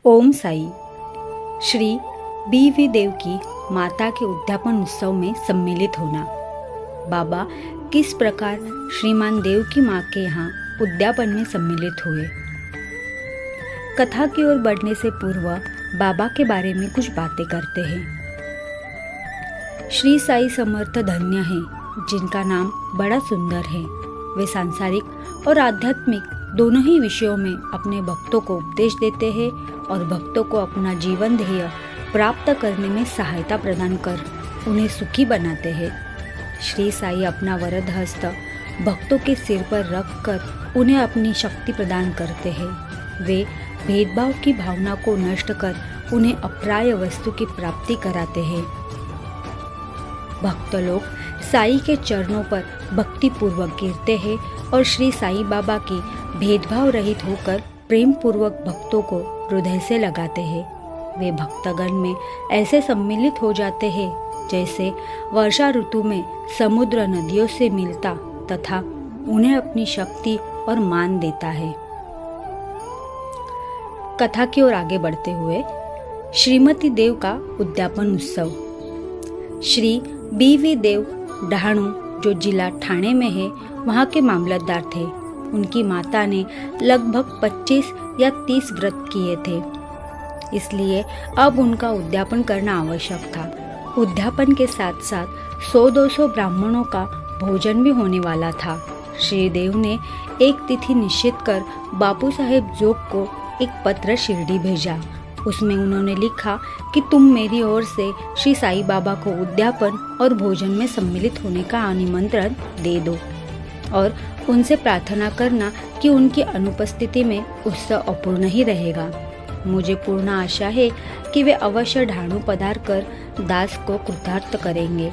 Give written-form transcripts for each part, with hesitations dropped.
ओम Sai. Shri BV. देव की माता के उद्यापन उत्सव में सम्मिलित होना। बाबा किस प्रकार श्रीमान देव की माँ के यहाँ उद्यापन में सम्मिलित हुए। कथा की ओर बढ़ने से पूर्व बाबा के बारे में कुछ बातें करते हैं। श्री साई समर्थ धन्य हैं जिनका नाम बड़ा सुंदर है। वे सांसारिक और आध्यात्मिक दोनों ही विषयों में अपने भक्तों को उपदेश देते हैं और भक्तों को अपना जीवन ध्येय प्राप्त करने में सहायता प्रदान कर उन्हें सुखी बनाते हैं। श्री साई अपना वरद हस्त भक्तों के सिर पर रख कर उन्हें अपनी शक्ति प्रदान करते हैं। वे भेदभाव की भावना को नष्ट कर उन्हें अप्राय वस्तु की प्राप्ति कराते हैं। भक्त लोग साई के चरणों पर भक्ति पूर्वक गिरते हैं और श्री साई बाबा की भेदभाव रहित होकर प्रेम पूर्वक भक्तों को हृदय से लगाते हैं। वे भक्तगण में ऐसे सम्मिलित हो जाते हैं जैसे वर्षा ऋतु में समुद्र नदियों से मिलता तथा उन्हें अपनी शक्ति और मान देता है। कथा की ओर आगे बढ़ते हुए श्रीमती देव का उद्यापन उत्सव। श्री बी.वी. देव डहाणू जो जिला ठाणे में है वहाँ के मामलतदार थे। उनकी माता ने लगभग 25 या 30 व्रत किए थे, इसलिए अब उनका उद्यापन करना आवश्यक था। उद्यापन के साथ साथ 100-200 ब्राह्मणों का भोजन भी होने वाला था। श्री देव ने एक तिथि निश्चित कर बापू साहेब जोग को एक पत्र शिरडी भेजा। उसमें उन्होंने लिखा कि तुम मेरी ओर से श्री साई बाबा को उद्यापन और भोजन में सम्मिलित होने का निमंत्रण दे दो और उनसे प्रार्थना करना कि उनकी अनुपस्थिति में उत्सव अपूर्ण ही रहेगा। मुझे पूर्ण आशा है कि वे अवश्य ढाणू पधार कर दास को कृतार्थ करेंगे।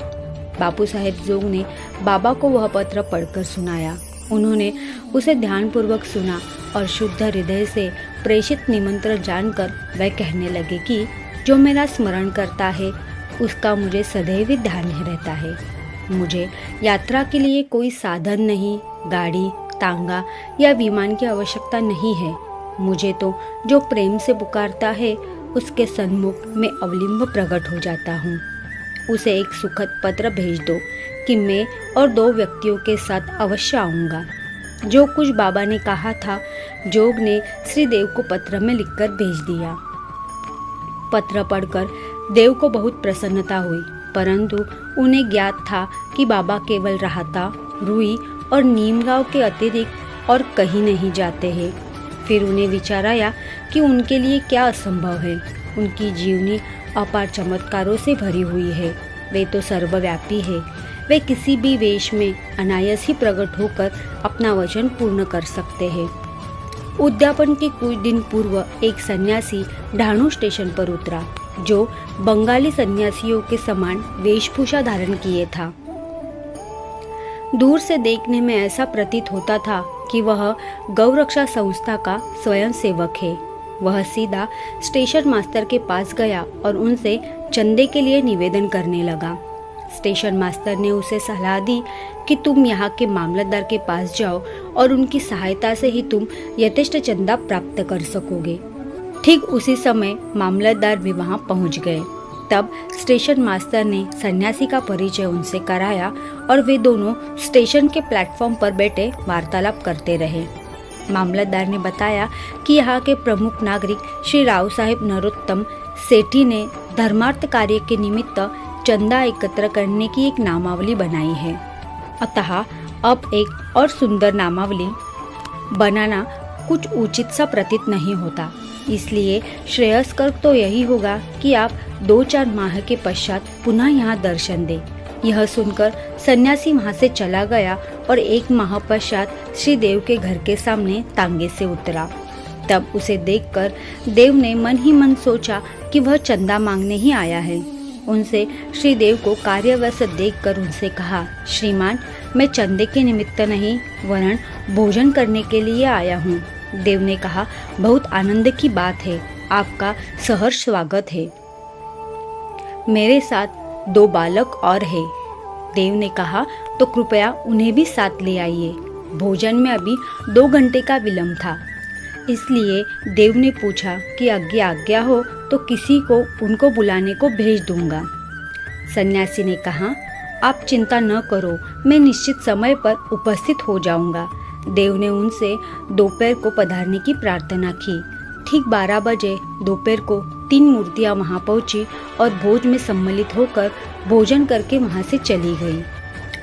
बापू साहेब जोग ने बाबा को वह पत्र पढ़कर सुनाया। उन्होंने उसे ध्यानपूर्वक सुना और शुद्ध हृदय से प्रेषित निमंत्रण जानकर वह कहने लगे कि जो मेरा स्मरण करता है उसका मुझे सदैव ध्यान रहता है। मुझे यात्रा के लिए कोई साधन नहीं, गाड़ी, तांगा या विमान की आवश्यकता नहीं है। मुझे तो जो प्रेम से पुकारता है उसके सन्मुख में अवलिंब प्रकट हो जाता हूँ। उसे एक सुखद पत्र भेज दो कि मैं और 2 व्यक्तियों के साथ अवश्य आऊँगा। जो कुछ बाबा ने कहा था जोग ने श्री देव को पत्र में लिखकर भेज दिया। पत्र पढ़कर देव को बहुत प्रसन्नता हुई, परंतु उन्हें ज्ञात था कि बाबा केवल राहता, रुई और नीमगांव के अतिरिक्त और कहीं नहीं जाते हैं। फिर उन्हें विचार आया कि उनके लिए क्या असंभव है। उनकी जीवनी अपार चमत्कारों से भरी हुई है। वे तो सर्वव्यापी है। वे किसी भी वेश में अनायास ही प्रकट होकर अपना वचन पूर्ण कर सकते हैं। उद्यापन के कुछ दिन पूर्व एक सन्यासी ढाणू स्टेशन पर उतरा जो बंगाली सन्यासियों के समान वेशभूषा धारण किए था। दूर से देखने में ऐसा प्रतीत होता था कि वह गौरक्षा संस्था का स्वयंसेवक है। वह सीधा स्टेशन मास्टर के पास गया और उनसे चंदे के लिए निवेदन करने लगा। स्टेशन मास्टर ने उसे सलाह दी कि तुम यहाँ के मामलतदार के पास जाओ और उनकी सहायता से ही तुम यथेष्ट चंदा प्राप्त कर सकोगे। ठीक उसी समय मामलतदार भी वहाँ पहुँच गए। तब स्टेशन मास्टर ने सन्यासी का परिचय उनसे कराया और वे दोनों स्टेशन के प्लेटफॉर्म पर बैठे वार्तालाप करते रहे। मामलतदार ने बताया कि यहाँ के प्रमुख नागरिक श्री राव साहेब नरोत्तम सेठी ने धर्मार्थ कार्य के निमित्त चंदा एकत्र करने की एक नामावली बनाई है। अतः अब एक और सुंदर नामावली बनाना कुछ उचित सा प्रतीत नहीं होता। इसलिए श्रेयस्कर तो यही होगा कि आप 2-4 माह के पश्चात पुनः यहाँ दर्शन दें। यह सुनकर सन्यासी वहाँ से चला गया और 1 माह पश्चात श्री देव के घर के सामने तांगे से उतरा। तब उसे देखकर देव ने मन ही मन सोचा कि वह चंदा मांगने ही आया है। उनसे श्री देव को कार्यव्यस्त देखकर उनसे कहा, श्रीमान, मैं चंदे के निमित्त नहीं वरन भोजन करने के लिए आया हूँ। देव ने कहा, बहुत आनंद की बात है, आपका सहर्ष स्वागत है। मेरे साथ 2 बालक और हैं। देव ने कहा, तो कृपया उन्हें भी साथ ले आइए। भोजन में अभी 2 घंटे का विलंब था। इसलिए देव ने पूछा कि आज्ञा हो तो किसी को उनको बुलाने को भेज दूंगा। सन्यासी ने कहा, आप चिंता न करो, मैं निश्चित समय पर उपस्थित हो जाऊंगा। देव ने उनसे दोपहर को पधारने की प्रार्थना की। ठीक 12 बजे दोपहर को 3 मूर्तियां वहां पहुंची और भोज में सम्मिलित होकर भोजन करके वहां से चली गई।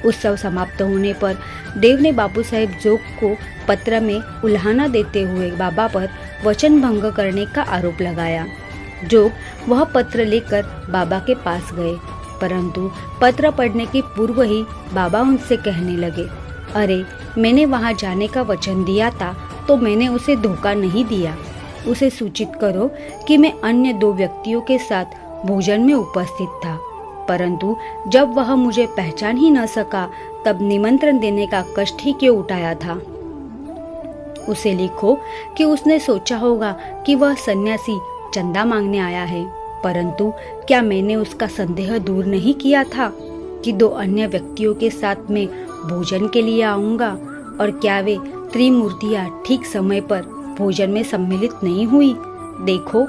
उत्सव समाप्त होने पर देव ने बाबू साहेब जोग को पत्र में उल्हाना देते हुए बाबा पर वचन भंग करने का आरोप लगाया। जोग वह पत्र लेकर बाबा के पास गए, परंतु पत्र पढ़ने के पूर्व ही बाबा उनसे कहने लगे, अरे मैंने वहां जाने का वचन दिया था तो मैंने उसे धोखा नहीं दिया। उसे सूचित करो कि मैं अन्य 2 व्यक्तियों के साथ भोजन में उपस्थित था, परंतु जब वह मुझे पहचान ही न सका तब निमंत्रण देने का कष्ट ही क्यों उठाया था। उसे लिखो कि उसने सोचा होगा कि वह सन्यासी चंदा मांगने आया है, परंतु क्या मैंने उसका संदेह दूर नहीं किया था कि 2 अन्य व्यक्तियों के साथ में भोजन के लिए आऊंगा, और क्या वे त्रिमूर्तियां ठीक समय पर भोजन में सम्मिलित नहीं हुई। देखो,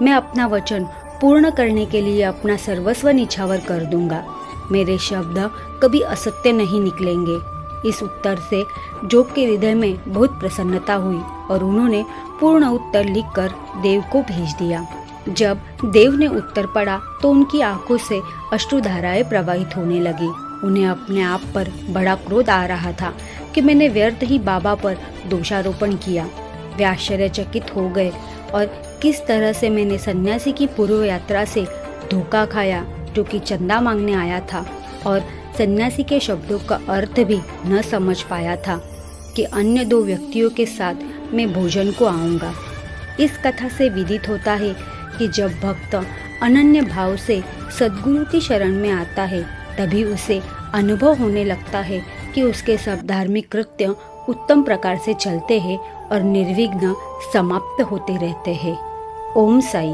मैं अपना वचन पूर्ण करने के लिए अपना सर्वस्व निछावर कर दूंगा। मेरे शब्द कभी असत्य नहीं निकलेंगे। इस उत्तर से जोग के हृदय में बहुत प्रसन्नता हुई और उन्होंने पूर्ण उत्तर लिखकर देव को भेज दिया। जब देव ने उत्तर पढ़ा तो उनकी आंखों से अश्रुधाराएं प्रवाहित होने लगी। उन्हें अपने आप पर बड़ा क्रोध आ रहा था कि मैंने व्यर्थ ही बाबा पर दोषारोपण किया। वे आश्चर्यचकित हो गए और किस तरह से मैंने सन्यासी की पूर्व यात्रा से धोखा खाया, जो कि चंदा मांगने आया था, और सन्यासी के शब्दों का अर्थ भी न समझ पाया था कि अन्य 2 व्यक्तियों के साथ मैं भोजन को आऊंगा। इस कथा से विदित होता है कि जब भक्त अनन्य भाव से सद्गुरु की शरण में आता है तभी उसे अनुभव होने लगता है कि उसके सब धार्मिक कृत्य उत्तम प्रकार से चलते हैं और निर्विघ्न समाप्त होते रहते हैं। ओम साई।